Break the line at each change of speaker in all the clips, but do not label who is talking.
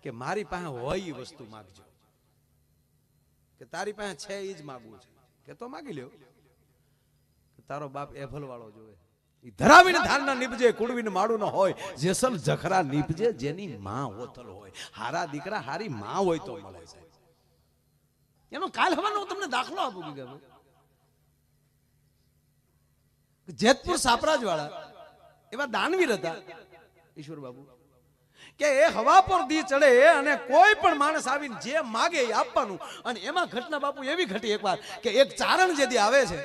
કે મારી પાસે હોય એ વસ્તુ માગજો, કે તારી પાસે છે એ જ માગવું છે, કે તો માગી લ્યો. તારો બાપ એભલ વાળો જોવે, ધરાવીને ધાનના નીપજે, કુડવીને માળું ન હોય, જેસલ જખરા નીપજે, જેની માં હોતલ હોય. હારા દીકરા હારી માં હોય તો મળે છે. એનો કાલ હવાનો તમને દાખલો આપું કે જેતપુર સાપરાજ વાળા એવા દાનવીર હતા ઈશ્વર બાબુ, કે એ હવા પર દી ચડે અને કોઈ પણ માણસ આવીને જે માગે એ આપવાનું. અને એમાં ઘટના બાપુ એવી ઘટી એકવાર કે એક ચારણ જેદી આવે છે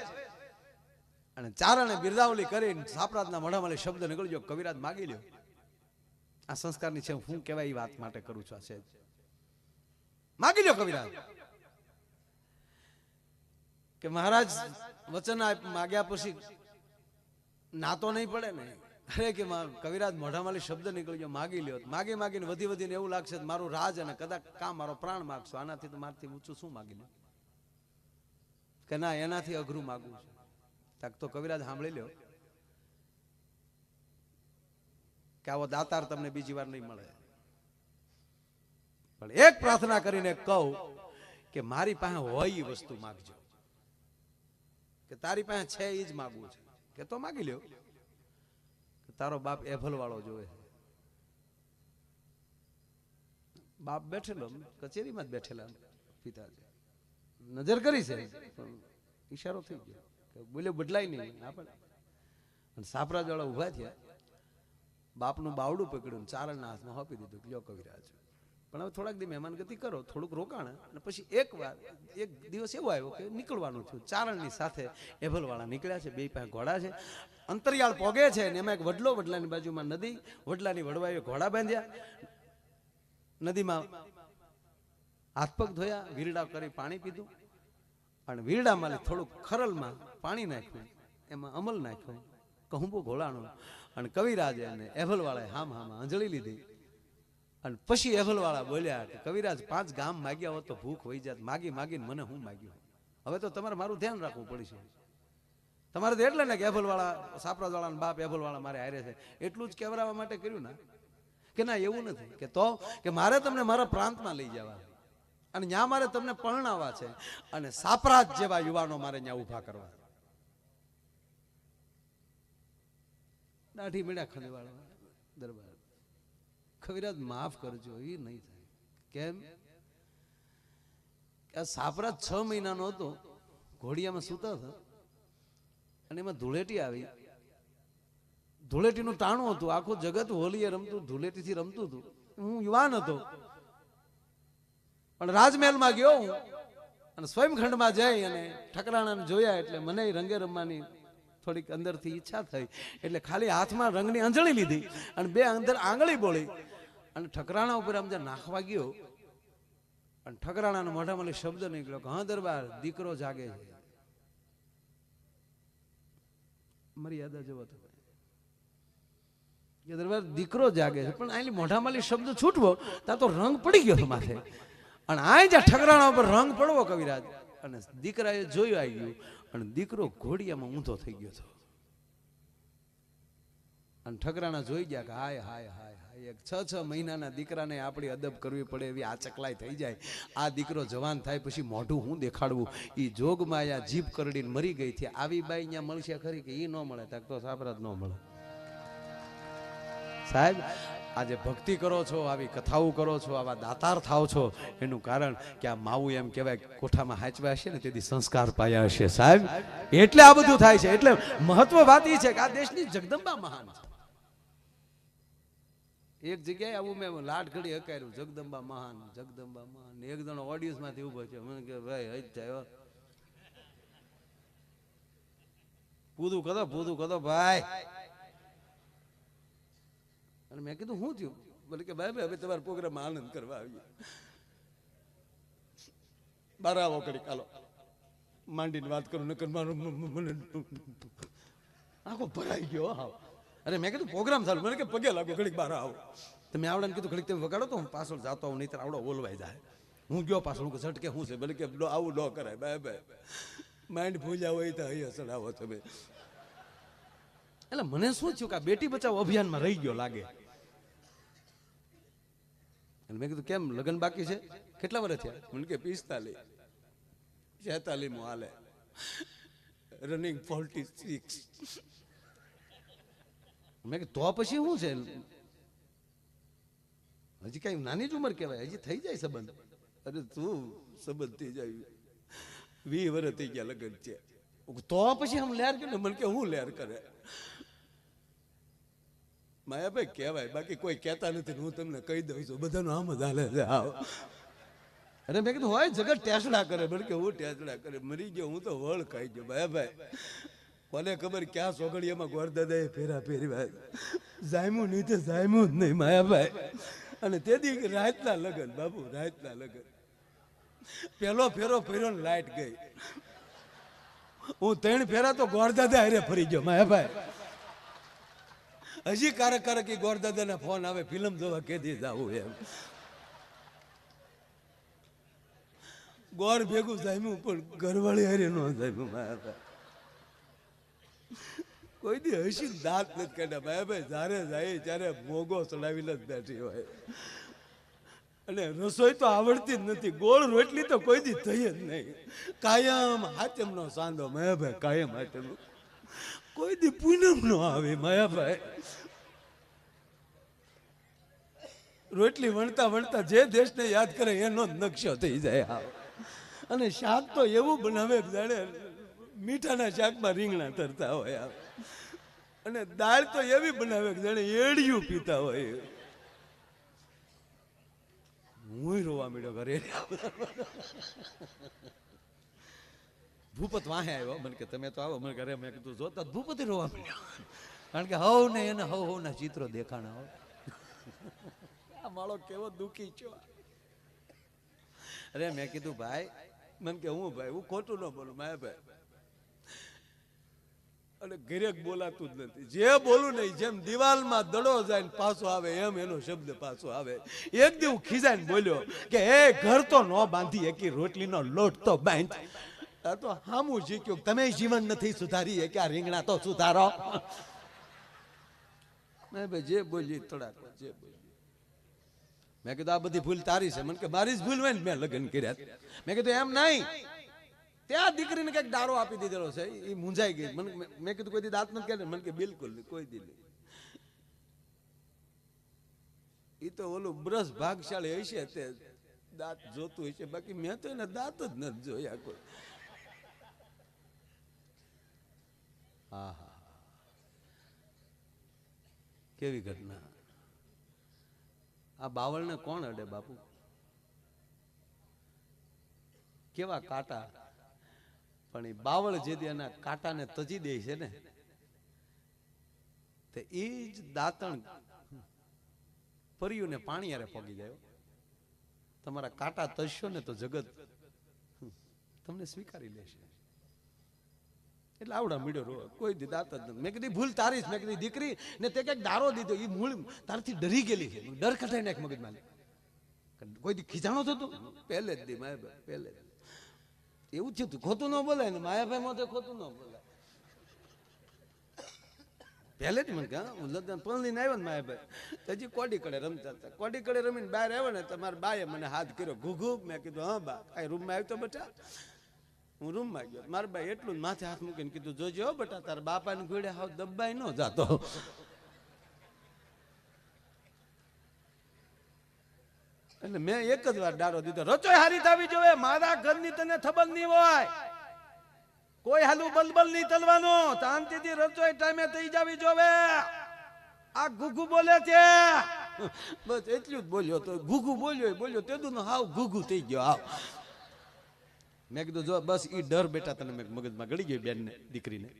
અને ચારણે બિરદાવલી કરીને સાપરાજના મોઢામાં શબ્દ નીકળ્યો, કવિરાજ માગી લ્યો. આ સંસ્કારની છે, હું કહેવાય એ વાત માટે કરું છું. આ છે માગી લ્યો કવિરાજ. કે મહારાજ વચન માગ્યા પછી ના તો નહીં પડે ને. અરે કે કવિરાજ મોઢામાં શબ્દ નીકળ્યો, માગી લ્યો. માગી માગીને વધી વધીને એવું લાગશે મારું રાજ અને કદાચ કામ મારો પ્રાણ માગશો, આનાથી તો મારથી ઊંચું શું માગી લ્યો. કે ના એનાથી અઘરું માગવું છે. તો કવિરાજ સાંભળી લ્યો કે આવો દાતાર તમને બીજી વાર નહીં મળે. પણ એક પ્રાર્થના કરીને કહું કે મારી પાસે હોય એ વસ્તુ માગજો, કે તારી પાસે છે એ જ માગવું છે, કે તો માગી લ્યો. તારો બાપ એભલ વાળો જોવે. બાપ બેઠેલો કચેરીમાં જ બેઠેલા પિતાજી નજર કરી છે, ઈશારો થઈ ગયો, બોલ્યો બદલાય નહીં. આપણે સાપરાજ વાળા ઉભા થયા, બાપનું બાવડું પકડ્યું, ચારણના હાથમાં આપી દીધું, લ્યો કવિરાજ. પણ હવે થોડાક દી મહેમાન ગતિ કરો, થોડુંક રોકાણ. અને પછી એક દિવસ એવો આવ્યો કે નીકળવાનું થયું. ચારણની સાથે એભલ વાળા નીકળ્યા છે, બે પાસે ઘોડા છે, અંતરિયાળ પોગે છે ને એમાં એક વડલો, વડલાની બાજુમાં નદી, વડલાની વડવાએ ઘોડા બાંધ્યા, નદીમાં હાથ પગ ધોયા, વીરડા કરી પાણી પીધું. અને વીરડામાં થોડુંક ખરલમાં પાણી નાખ્યું, એમાં અમલ નાખ્યો, કહુંબો ઘોળાણો. અને કવિરાજે અને એભલ વાળાએ હામ અંજળી લીધી. અને પછી એભલ વાળા બોલ્યા કે કવિરાજ 5 ગામ માગ્યા હોત તો ભૂખ વહી જાત, માગી માગીને મને હું માગ્યું. હવે તો તમારે મારું ધ્યાન રાખવું પડશે. તમારે તો એટલે ને કે એભલ વાળા સાપરાજ વાળા બાપ એભલ વાળા મારે હારે છે એટલું જ કહેવરાવા માટે કર્યું ને. કે ના એવું નથી, કે તો કે મારે તમને મારા પ્રાંતમાં લઈ જવા અને ત્યાં મારે તમને પરણાવવા છે અને સાપરાજ જેવા યુવાનો મારે ત્યાં ઉભા કરવા. દાઢી મીડા ખંડવાળા દરબાર, કવિરાજ માફ કરજો, એ નહીં થાય. કેમ? આ સાપરાજ 6 મહિનાનો હતો, ઘોડિયામાં સૂતા હતા અને એમાં ધૂળેટી આવી. ધૂળેટીનું ટાણું હતું, આખું જગત હોલીએ રમતું, ધૂળેટીથી રમતું હતું. હું યુવાન હતો પણ રાજમહેલમાં ગયો હું અને સ્વયંખંડમાં જઈ અને ઠકરાણાને જોયા એટલે મને રંગે રમવાની થોડીક અંદરથી ઈચ્છા થઈ. એટલે ખાલી હાથમાં રંગની અંજળી લીધી અને 2 અંદર આંગળી બોલી અને ઠકરાણા ઉપર આમ જે નાખવા ગયો અને ઠકરાણાના મોઢામાં શબ્દ નીકળ્યો કે હા દરબાર, દીકરો જાગે છે. મર્યાદા જવો તો કે દરબાર દીકરો જાગે છે, પણ આની મોઢામાં શબ્દ છૂટવો ત્યાં તો રંગ પડી ગયો માથે. અને આ જ્યાં ઠકરાણા ઉપર રંગ પડવો કવિરાજ, અને દીકરાએ જોયું આવી ગયું અને દીકરો ઘોડિયામાં ઊંધો થઈ ગયો હતો. અને ઠકરાણા જોઈ ગયા કે હાય હાય હાય હાય, 6 મહિનાના દીકરાને આપણી અદબ કરવી પડે એવી આ ચકલાઈ થઈ જાય. આ દીકરો જવાન થાય પછી મોઢું હું દેખાડવું? એ જોગમાં આ જીભ કરડીને મરી ગઈ છે. આવી બાઈ અહીંયા મળશે ખરી કે એ ન મળે? તક તો સાપરાજ ન મળે. સાહેબ, આજે ભક્તિ કરો છો, આવી કથાઓ કરો છો, આવા દાતાર થાવ છો, એનું કારણ કે આ માવું એમ કહેવાય કોઠામાં હાચવા હશે ને તેથી સંસ્કાર પાયા હશે. સાહેબ, એટલે આ બધું થાય છે. એટલે મહત્વ વાત એ છે કે આ દેશની જગદંબા મહાન છે. એક જગ્યાએ આવું મેં લાટ ઘડી હકાર્યું, જગદંબા મહાન, જગદંબા મહાન. એક જણો ઓડિયન્સ માંથી ઉભો છે, મને કે ભાઈ હજ થાય, પૂરું કરો ભાઈ. અને મેં કીધું શું થયું? બોલે કે ભાઈ હવે તમારા પ્રોગ્રામમાં આનંદ કરવા આવીએ. બાર આવો કડી કાલો માંડીને વાત કરું, નકર મારો મને આખો ભરાઈ ગયો. હાવ. અરે મેં કીધું પ્રોગ્રામ ચાલુ, મને કે પગે લાગો, ઘડીક બહાર આવો. તમે આવડે કીધું ઘડીક તમે વગાડો તો હું પાછળ જાતો આવું, નહીં આવડો ઓલવાઈ જાય. હું ગયો પાછળ, હું ઝટકે શું છે? બોલે કે આવું ન કરાય બાય બાય, માઇન્ડ ભૂલ્યા હોય તો અહીંયા ચડાવો તમે. એટલે મને શું થયું કે આ બેટી બચાવો અભિયાનમાં રહી ગયો લાગે. અને મેં કીધું કેમ લગ્ન બાકી છે, કેટલા વર્ષ થયા? મને કે 45 46 હાલે, રનિંગ 46. મેં કીધું તો પછી શું છે, હજી કઈ નાની જ ઉંમર કહેવાય, હજી થઈ જાય સંબંધ. અરે તું સંબંધ થઈ જાય 20 વર્ષ થઈ ગયા લગ્ન છે, તો પછી હમ લેર કરે. મને કે હું લેર કરે? માયાભાઈ કહેવાય, બાકી કોઈ કહેતા નથી. હું તમને કહી દઉં છું, બધાનું આમ જ હાલે છે. અરે મેં કીધું હોય જગત ટેસડા કરે. મને કે હું ટેસડા કરે? મરી ગયો હું તો વળ ખાઈ ગયો. માયાભાઈ કોને ખબર ક્યાં સોગડિયામાં ગોરદાદાએ ફેરા ફેરવા જામ્યું નહીં, તે જામ્યું જ નહીં માયાભાઈ. અને તેથી રાતના લગન, બાપુ રાતના લગન. પેલો ફેરો ફેર્યો ને લાઈટ ગઈ. હું 3 ફેરા તો ગોરદાદા હારે ફરી ગયો માયાભાઈ. હજી કારક ગોરદાદાના ફોન આવે, ફિલ્મ જોવા કેદી જાવું એમ. ગોર ભેગું જામ્યું પણ ઘરવાળી હારે ન જામ્યું માયાભાઈ. કોઈ દી હસી દાંત નથી કાઢ્યા માયાભાઈ. જ્યારે જાય ત્યારે મોગો ચડાવીને જ બેઠી હોય. અને રસોઈ તો આવડતી જ નથી. ગોળ રોટલી તો કોઈ દી થઈ જ નહીં. કાયમ હાચમનો સાંધો માયાભાઈ, કાયમ હાચમનો. કોઈ દી પૂનમ નો આવે માયાભાઈ. રોટલી વણતા વણતા જે દેશને યાદ કરે એનો જ નકશો થઈ જાય. અને શાક તો એવું બનાવે જાણે મીઠાના શાકમાં રીંગણા તરતા હોય. અને દાળ તો એવી બનાવે જાણે એડિયું પીતા હોય. હું રોવા માંડ્યો ઘરે. ભૂપત વાહે આવ્યો. મને કે તમે તો આવો. મને ઘરે મેં કીધું જોતા ભૂપતિ રોવા માંડ્યો. કારણ કે હવ ને એને હવ ના ચિત્રો દેખાણા હોય. આ માળો કેવો દુખી છો. અરે મેં કીધું ભાઈ, મને કે હું ભાઈ હું ખોટું ન બોલું માયાભાઈ. અને ઘરે બોલાતું જ નથી. જે બોલું નહીં, જેમ દિવાલમાં દડો જાય ને પાછો આવે એમ એનો શબ્દ પાછો આવે. એક દી હું ખીજાઈને બોલ્યો કે એ ઘર તો ન બાંધી એકી રોટલીનો લોટ તો બાંધ. આ તો હામું શીખ્યું. તમે જીવન નથી સુધારી કે આ રીંગણા તો સુધારો. મેં ભાઈ જે બોલી તડાકો જે બોલી. મેં કીધું આ બધી ભૂલ તારી છે. મને કે મારી જ ભૂલ હોય ને મેં લગ્ન કર્યા. મેં કીધું એમ નહીં, ત્યાં દીકરીને કઈક દારો આપી દીધેલો છે, એ મૂંઝાઈ ગઈ. મેં કીધું કોઈ દી દાંત નથી કરે? મને કે બિલકુલ નહીં, કોઈ દી નહીં. એ તો ઓલું બ્રશ ભાગશાળી હશે તે દાંત જોતું હશે, બાકી મેં તો એને દાંત જ નથી જોયા કોઈ. હા હા, કેવી ઘટના. આ બાવળને કોણ અડે બાપુ? કેવા કાંટા. પણ એ બાવળ જે એના કાંટાને તજી દે છે ને, તે એ જ દાંતણ પર્યુંને પાણી હારે પગી જાય. તમારા કાંટા તજશો ને તો જગત તમને સ્વીકારી લેશે. એટલે આવડા મીડો રો કોઈ દી દાંત જ નથી. મેં કીધી ભૂલ તારી. મેં કીધી દીકરી ને તે કઈક દારો દીધો, એ મૂળ તારથી ડરી ગયેલી છે. ડર કઢાઈ નાખ મગજમાં. કોઈ દી ખીજાણો થતો પહેલે જ દી માયાભાઈ, પહેલે જ એવું થયું હતું. ખોટું ન બોલાય ને માયાભાઈ માં ખોટું ન બોલાય. પહેલે જ મને લગ્ન પલણીને આવ્યો ને માયાભાઈ, હજી કોડી કડે રમતા હતા. કોડી કડે રમીને બહાર આવ્યો ને તમારા બાએ મને હાથ કર્યો ઘૂઘુ. મેં કીધું હા બા. કઈ રૂમમાં આવ્યો તો બેટા? હું રૂમમાં ગયો. મારા બાઈ એટલું જ માથે હાથ મૂકીને કીધું જોજો હો બેટા, તારા બાપાને ઘોડે હાવ દબાઈ ન જાતો. એટલે મેં એક જ વાર ડારો દીધો, રચોઈ હારી થવી જોઈએ. મારા ઘરની તને ખબર નહીં હોય. કોઈ હાલું બલબલ નહીં તલવાનું. શાંતિથી રચોઈ ટાઈમે થઈ જવી જોવે. આ ઘૂઘુ બોલે છે બસ એટલું જ બોલ્યો તો. ઘૂઘુ બોલ્યો તેદું હાવ ઘૂઘુ થઈ ગયો હાવ. મેં કીધું જો બસ ઈ ડર બેટા તને મગજમાં ગળી ગયો. બેન ને દીકરીને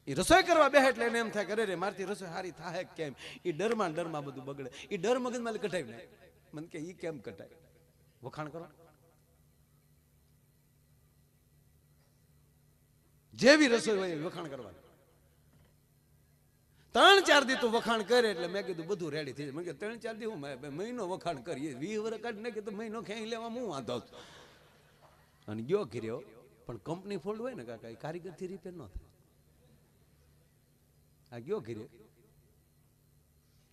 એ રસોઈ કરવા બેહે એટલે એને એમ થાય કરે રે મારથી રસોઈ હારી થાય કેમ. એ ડરમાં બધું બગડે. એ ડર મગજમાં કઢાવી નાખે. મને કે ઈ કેમ કટાય? વખાણ કરો. જેવી રસોઈ હોય વખાણ કરવાનું. 3-4 દી તું વખાણ કરે એટલે મેં કીધું બધું રેડી થઈ જાય. મેં કીધું 3-4 દી હું મહિનો વખાણ કરીએ 20 વર્ષ કાઢી નાખે તો મહિનો ખેંચી લેવા હું વાંધો. અને ગયો ઘીર્યો. પણ કંપની ફોલ્ડ હોય ને કાકા, એ કારીગરથી રિપેર ન થાય. આ ગયો ઘીરે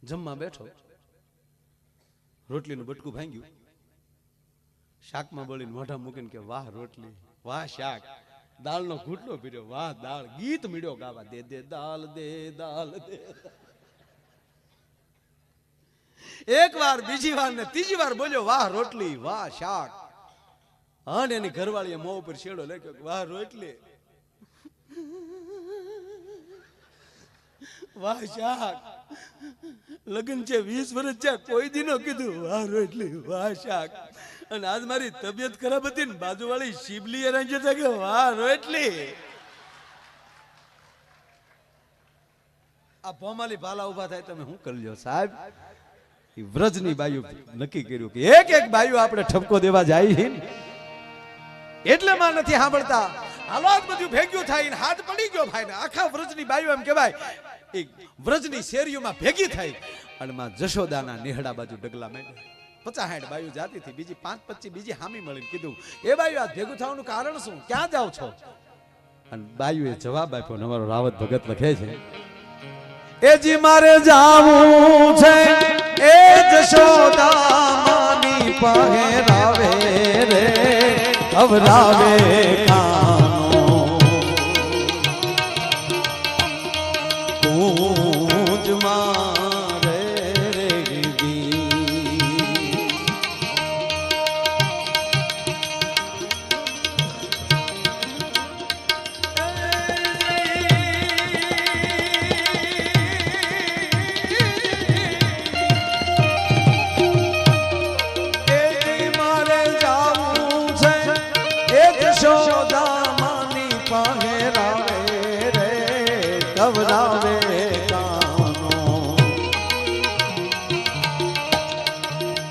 જમવા બેઠો. રોટલીનું બટકું ભાંગ્યું, શાકમાં બળીને મોઢા મૂકીને કે વાહ રોટલી, વાહ શાક, દાળનો ઘૂંટલો પીર્યો, વાહ દાળ, ગીત મીડ્યો ગાવા, દે દે દાલ દે દાલ દે. એક વાર, બીજી વાર ને ત્રીજી વાર બોલ્યો વાહ રોટલી, વાહ શાક. અને એની ઘરવાળીએ મોં ઉપર શેડો લખ્યો વાહ રોટલી, વાહ શાક. લગ્ન છે 20 વર્ષ છે, કોઈ દી નો કીધું વાહ રોટલી, વાહ શાક. અને આજ મારી તબિયત ખરાબ હતી ને બાજુવાળી શિબલી એના જતા કે વાહ રોટલી. આ ભોમાલી ભાલા ઉભા થાય તમે શું કરી લ્યો સાહેબ? વ્રજની બાયુ નક્કી કર્યું કે એક એક બાયુ આપણે ઠપકો દેવા જાય છે એટલે માં નથી સાંભળતા. હાલો આજ બધું ભેગ્યું થાય ને હાથ પડી ગયો ભાઈ ને આખા વ્રજની બાયુ એમ કહેવાય એક વ્રજની શેરીઓમાં ભેગી થઈ અને માં જશોદાના નેહડા બાજુ ડગલા માંડ્યા. 50-60 બાયુ જાતી હતી, બીજી 5-25 બીજી હામી મળીને કીધું એ બાયુ આ ભેગું થવાનું કારણ શું, ક્યાં જાવ છો? અને બાયુએ જવાબ આપ્યો ને અમારો રાવત ભગત લખે છે એજી મારે જાવું છે એ જશોદા માની પહેરાવે રે અવરાવે કાનો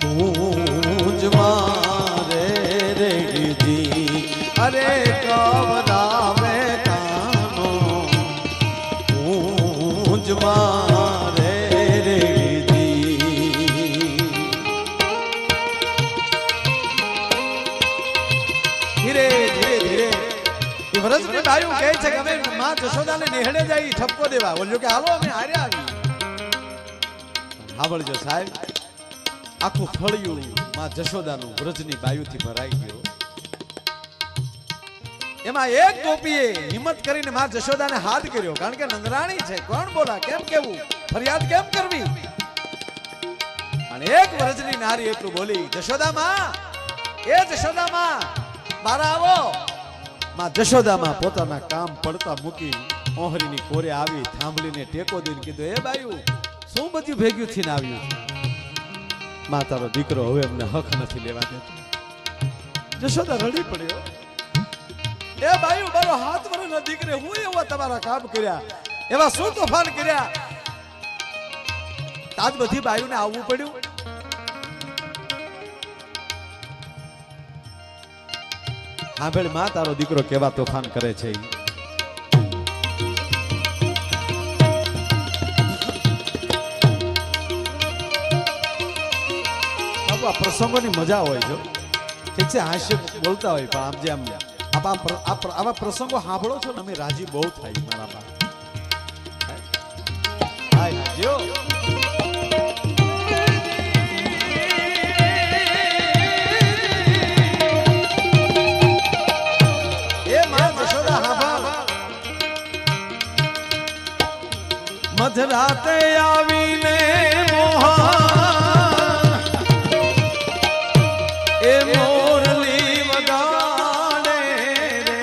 કૂંજ મારે રેડી. અરે કવરાવે કાનો કૂંજ મારે રેડી. ધીરે ધીરે ધીરે વ્રજની બાયુ કહે છે કે અમે માં જશોદાને નેહડે જાય ઠપકો દેવા, બોલ્યો કે હાલો અમે હારે આવી. સાંભળજો સાહેબ, આખું ફળિયું માં જશોદાનું વ્રજની બાયુથી ભરાઈ ગયો. એમાં એક ગોપીએ હિંમત કરીને માં જશોદાને હાથ કર્યો, કારણ કે નંદરાણી છે, કોણ બોલા, કેમ કેવું, ફરિયાદ કેમ કરવી. અને એક વ્રજની નારી એટલું બોલી જશોદા માં, એ જશોદા માં બહાર આવો. માં જશોદા માં પોતાના કામ પડતા મૂકી ઓહરીની કોરે આવી, થાંભલીને ટેકો દઈને કીધું એ બાયુ શું બધું ભેગ્યું થઈને આવ્યું છે? માં તારો દીકરો હવે અમને હક નથી લેવા દેતો. જશોદા રડી પડ્યો, એ બાયુ મારો હાથ વરનો દીકરે હું એવા તમારા કામ કર્યા, એવા શું તોફાન કર્યા? આજ બધી બાયુને આવવું પડ્યું. સાંભળ માં તારો દીકરો કેવા તોફાન કરે છે. બાબુ આ પ્રસંગોની મજા હોય છે, ઠીક છે, હાસ્ય બોલતા હોય, પણ આમ જે આવા પ્રસંગો સાંભળો છો ને અમે રાજી બહુ થાય મારા બા. એ માં જશોદા હાંભળ, મધરાતે આવીને મોહા એ મોરલી વગાડે રે.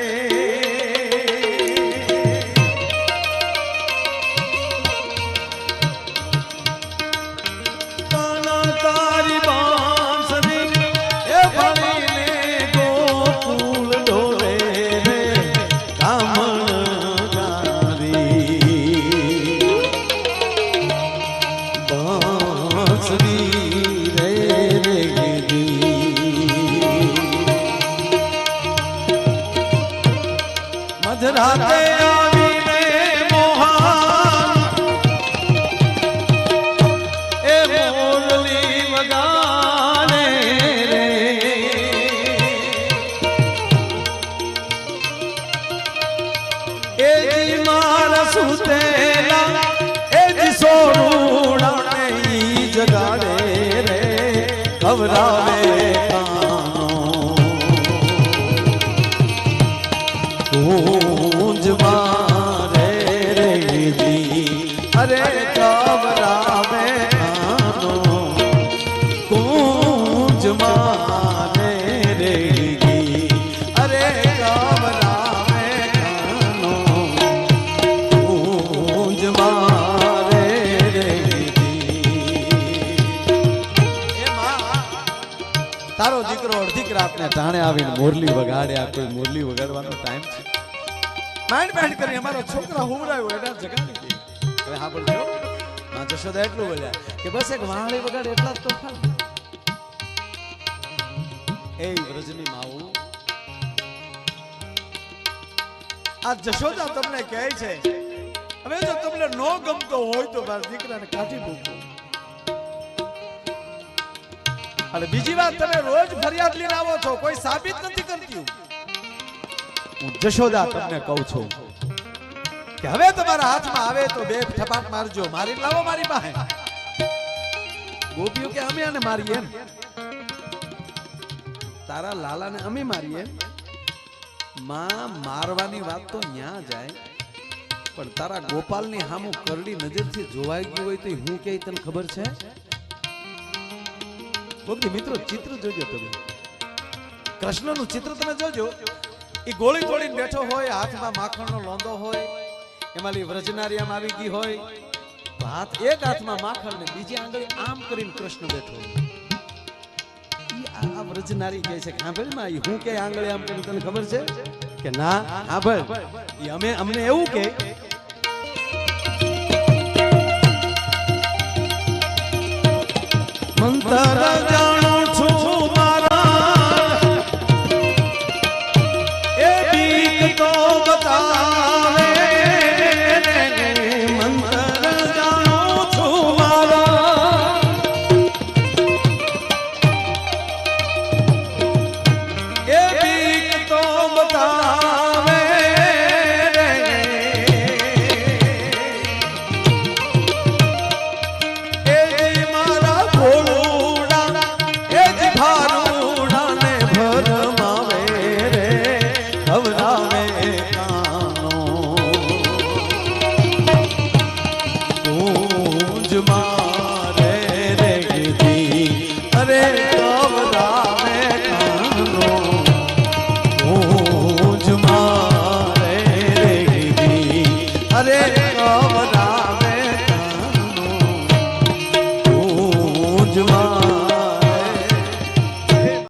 ખવરાવે કાનો કુંજ મારે રે જી અરે ખવરાવે કાનો કુંજ મારે રે જી અરે ખવરાવે કાનો કુંજ મારે રે તારો દીકરો અડધી રાતને ટાણે આવીને મોરલી વગાડ્યા કોઈ મોરલી વગાડવાનો ટાઈમ છે માંડ માંડ કરી અમારો છોકરા હુમરાયો એના જગાડી દે હવે હા બોલજો માં જશોદા એટલું બોલ્યા કે બસ એક વાણી વગાડે એટલા જ તો ખાલી એ વ્રજની માવું આ જશોદા તમને કહે છે હવે જો તમને નો ગમતો હોય તો મારા દીકરાને કાઢી મૂકો અને બીજી વાત તમે રોજ ફરિયાદ લઈને આવો છો કોઈ સાબિત નથી કરતી હું જશોદા તમને કહું છું કે હવે તમારા હાથમાં આવે તો બે ઠપાટ મારજો મારી લાવો મારી પાસે ગોપીઓ કે અમે આને મારીએ એમ
તારા લાલાને અમે મારીએ માં મારવાની વાત તો ન્યા જાય પણ તારા ગોપાલની હામું કરડી નજરથી જોવાઈ ગયું હોય તો હું કે તને ખબર છે મિત્રો ચિત્ર જોજો તમે કૃષ્ણનું ચિત્ર તમે જોજો એ ગોળી તોડીને બેઠો હોય હાથમાં માખણનો લોંદો હોય એમાં વ્રજનારી આમ આવી ગઈ હોય હાથ એક હાથમાં માખણ ને બીજી આંગળી આમ કરીને કૃષ્ણ બેઠો આ વ્રજનારી કહે છે સાંભળ માં હું કે આંગળી આમ કરીને તને ખબર છે કે ના સાંભળ અમે અમને એવું કે
મંતર જાણું છું મારા એ બીક તો બતાવે મંતર જાણું છું મારા એ બીક તો બતાવે મારે રે જી અરે